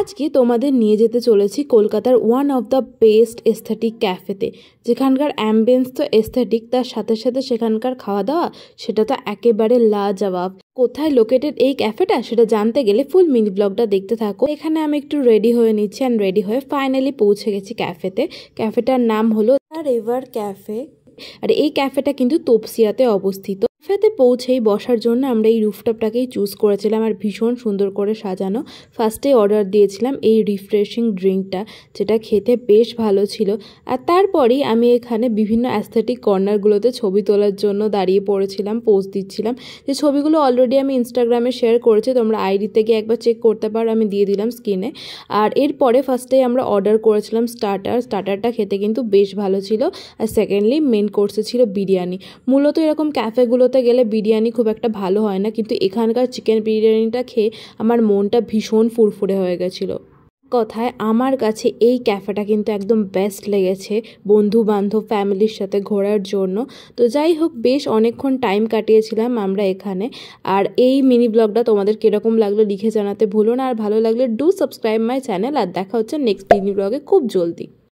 আজকে তোমাদের নিয়ে যেতে চলেছি কলকাতার one of the best aesthetic ক্যাফেতে, যেখানকার অ্যাম্বিয়েন্স তো এস্থেটিক, তার সাথে সাথে সেখানকার খাওয়া দাওয়া সেটা তো একেবারে লাজবাব। কোথায় লোকেটেড এই ক্যাফেটা সেটা জানতে গেলে ফুল মিনি ব্লগটা দেখতে থাকো। এখানে আমি একটু রেডি হয়ে নিচ্ছি, অ্যান্ড রেডি হয়ে ফাইনালি পৌঁছে গেছি ক্যাফেতে। ক্যাফেটার নাম হলো দ্য রিভার ক্যাফে, আর এই ক্যাফেটা কিন্তু তপসিয়াতে অবস্থিত। ক্যাফেতে পৌঁছেই বসার জন্য আমরা এই রুফটপটাকেই চুজ করেছিলাম, আর ভীষণ সুন্দর করে সাজানো। ফার্স্টে অর্ডার দিয়েছিলাম এই রিফ্রেশিং ড্রিঙ্কটা, যেটা খেতে বেশ ভালো ছিল। আর তারপরেই আমি এখানে বিভিন্ন অ্যাস্থেটিক কর্নারগুলোতে ছবি তোলার জন্য দাঁড়িয়ে পড়েছিলাম, পোজ দিচ্ছিলাম। যে ছবিগুলো অলরেডি আমি ইনস্টাগ্রামে শেয়ার করেছি, তোমরা আইডিতে গিয়ে একবার চেক করতে পারো, আমি দিয়ে দিলাম স্ক্রিনে। আর এরপরে ফার্স্টেই আমরা অর্ডার করেছিলাম স্টার্টারটা খেতে কিন্তু বেশ ভালো ছিল। আর সেকেন্ডলি মেন কোর্সে ছিল বিরিয়ানি। মূলত এরকম ক্যাফেগুলোতে গেলে বিরিয়ানি খুব একটা ভালো হয় না, কিন্তু এখানকার চিকেন বিরিয়ানিটা খেয়ে আমার মনটা ভীষণ ফুরফুরে হয়ে গেছিলো। কথায় আমার কাছে এই ক্যাফেটা কিন্তু একদম বেস্ট লেগেছে বন্ধু বান্ধব ফ্যামিলির সাথে ঘোরার জন্য। তো যাই হোক, বেশ অনেকক্ষণ টাইম কাটিয়েছিলাম আমরা এখানে। আর এই মিনি ব্লগটা তোমাদের কীরকম লাগলো লিখে জানাতে ভুলো না, আর ভালো লাগলে ডু সাবস্ক্রাইব মাই চ্যানেল। আর দেখা হচ্ছে নেক্সট মিনি ব্লগে খুব জলদি।